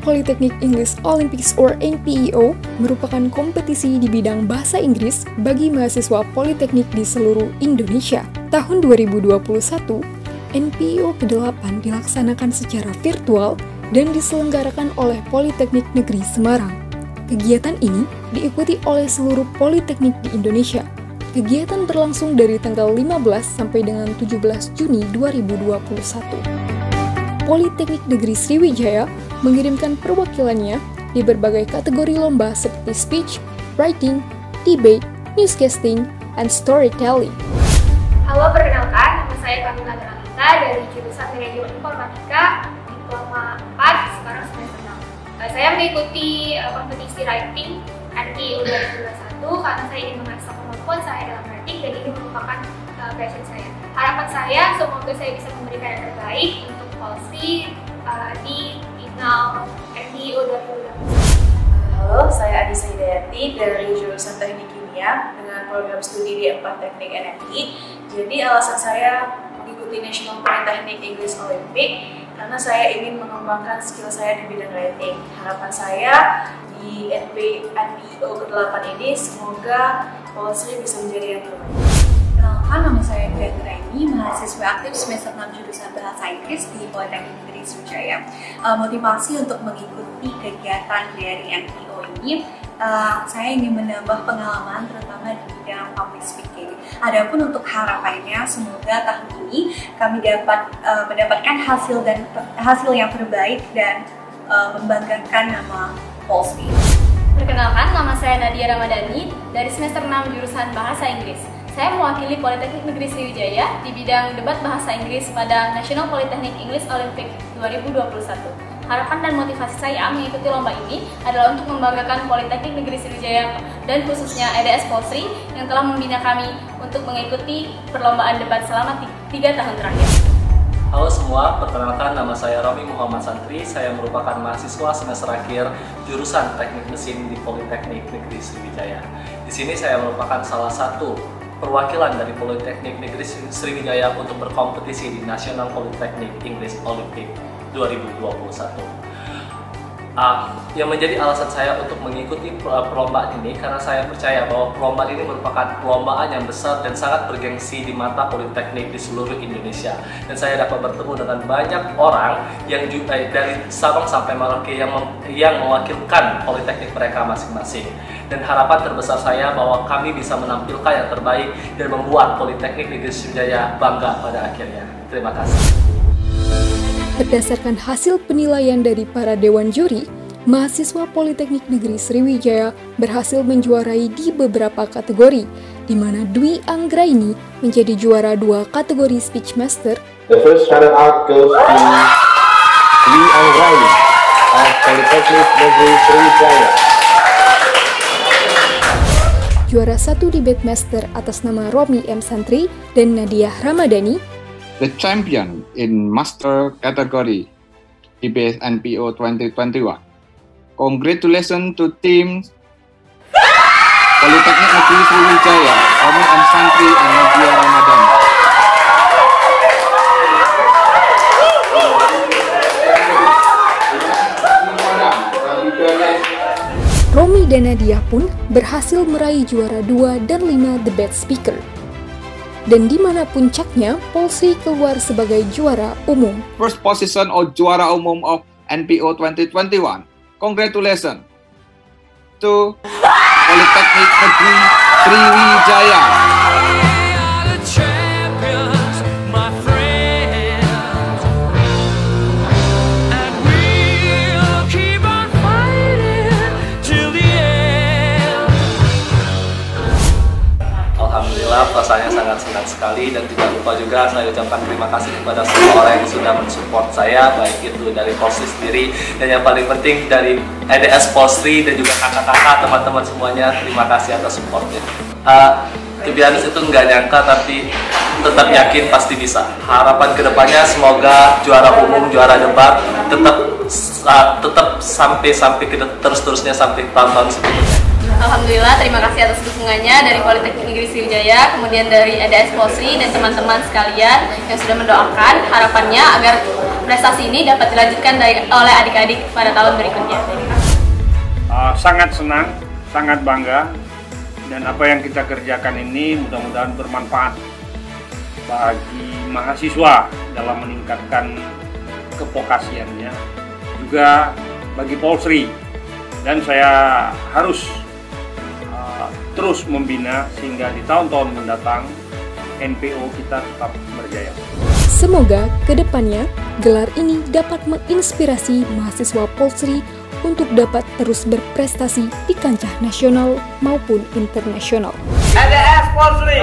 Polytechnic English Olympics or NPEO merupakan kompetisi di bidang bahasa Inggris bagi mahasiswa politeknik di seluruh Indonesia. Tahun 2021, NPEO ke-8 dilaksanakan secara virtual dan diselenggarakan oleh Politeknik Negeri Semarang. Kegiatan ini diikuti oleh seluruh politeknik di Indonesia. Kegiatan berlangsung dari tanggal 15 sampai dengan 17 Juni 2021. Politeknik Negeri Sriwijaya mengirimkan perwakilannya di berbagai kategori lomba seperti speech, writing, debate, newscasting, and storytelling. Halo, perkenalkan, nama saya Kamila Granita dari jurusan Manajemen Informatika, Diploma 4, sekarang semester 6. Saya mengikuti kompetisi writing NPEO 2021 karena saya ingin mengasah kemampuan saya dalam writing dan ini merupakan passion saya. Harapan saya semoga saya bisa memberikan yang terbaik untuk Polsi di final NPEO 2021. Halo, saya Adisa Hidayati dari jurusan Teknik Kimia dengan program studi di 4 Teknik NMI. Jadi alasan saya mengikuti National Polytechnic English Olympic karena saya ingin mengembangkan skill saya di bidang writing. Harapan saya di NPEO ke-8 ini semoga Polsi bisa menjadi yang terbaik. Kenalkan, nama saya Gwen Raini, mahasiswa aktif semester 6 jurusan Bahasa Inggris di Politeknik Negeri Sriwijaya. Motivasi untuk mengikuti kegiatan dari NPEO ini, saya ingin menambah pengalaman terutama di bidang public speaking. Adapun untuk harapannya, semoga tahun ini kami dapat mendapatkan hasil yang terbaik dan membanggakan nama Polsi. Perkenalkan, nama saya Nadia Ramadhani dari semester 6 jurusan Bahasa Inggris. Saya mewakili Politeknik Negeri Sriwijaya di bidang debat bahasa Inggris pada National Polytechnic English Olympic 2021. Harapan dan motivasi saya mengikuti lomba ini adalah untuk membanggakan Politeknik Negeri Sriwijaya dan khususnya EDS Polsri yang telah membina kami untuk mengikuti perlombaan debat selama 3 tahun terakhir. Halo semua, perkenalkan nama saya Romi Muhammad Santri. Saya merupakan mahasiswa semester akhir jurusan Teknik Mesin di Politeknik Negeri Sriwijaya. Di sini saya merupakan salah satu perwakilan dari Politeknik Negeri Sriwijaya untuk berkompetisi di National Polytechnic English Olympic 2021. Yang menjadi alasan saya untuk mengikuti perlombaan ini karena saya percaya bahwa perlombaan ini merupakan perlombaan yang besar dan sangat bergengsi di mata politeknik di seluruh Indonesia. Dan saya dapat bertemu dengan banyak orang yang dari Sabang sampai Merauke yang mewakilkan politeknik mereka masing-masing. Dan harapan terbesar saya bahwa kami bisa menampilkan yang terbaik dan membuat Politeknik Negeri Sriwijaya bangga pada akhirnya. Terima kasih. Berdasarkan hasil penilaian dari para dewan juri, mahasiswa Politeknik Negeri Sriwijaya berhasil menjuarai di beberapa kategori, di mana Dwi Anggraini menjadi juara 2 kategori Speech Master. The first runner-up goes to Dwi Anggraini of Politeknik Negeri Sriwijaya. Juara 1 Debate Master atas nama Romi M. Santri dan Nadia Ramadhani. The champion in Master category Debate NPEO 2021. Congratulations to team Politeknik Negeri Sriwijaya, Romi M. Santri and Nadia Ramadhani. Romi dan Nadia pun berhasil meraih juara 2 dan 5 debate speaker. Dan di mana puncaknya, Polsi keluar sebagai juara umum. First position or juara umum of NPEO 2021. Congratulations to Politeknik Negeri Sriwijaya. Alhamdulillah, perasaannya sangat senang sekali dan tidak lupa juga saya ucapkan terima kasih kepada semua orang yang sudah mensupport saya, baik itu dari Polsri sendiri dan yang paling penting dari EDS Polsri dan juga kakak-kakak, teman-teman semuanya, terima kasih atas supportnya. Kebiasaan itu nggak nyangka tapi tetap yakin pasti bisa. Harapan kedepannya semoga juara umum, juara debat tetap sampai terus-terusnya sampai tahun-tahun sebelumnya. Alhamdulillah, terima kasih atas dukungannya dari Politeknik Negeri Sriwijaya, kemudian dari EDS Polsri dan teman-teman sekalian yang sudah mendoakan. Harapannya agar prestasi ini dapat dilanjutkan oleh adik-adik pada tahun berikutnya. Sangat senang, sangat bangga, dan apa yang kita kerjakan ini mudah-mudahan bermanfaat bagi mahasiswa dalam meningkatkan kevokasiannya, juga bagi Polsri, dan saya harus terus membina sehingga di tahun-tahun mendatang NPO kita tetap berjaya. Semoga kedepannya gelar ini dapat menginspirasi mahasiswa Polsri untuk dapat terus berprestasi di kancah nasional maupun internasional. NDS Polsri!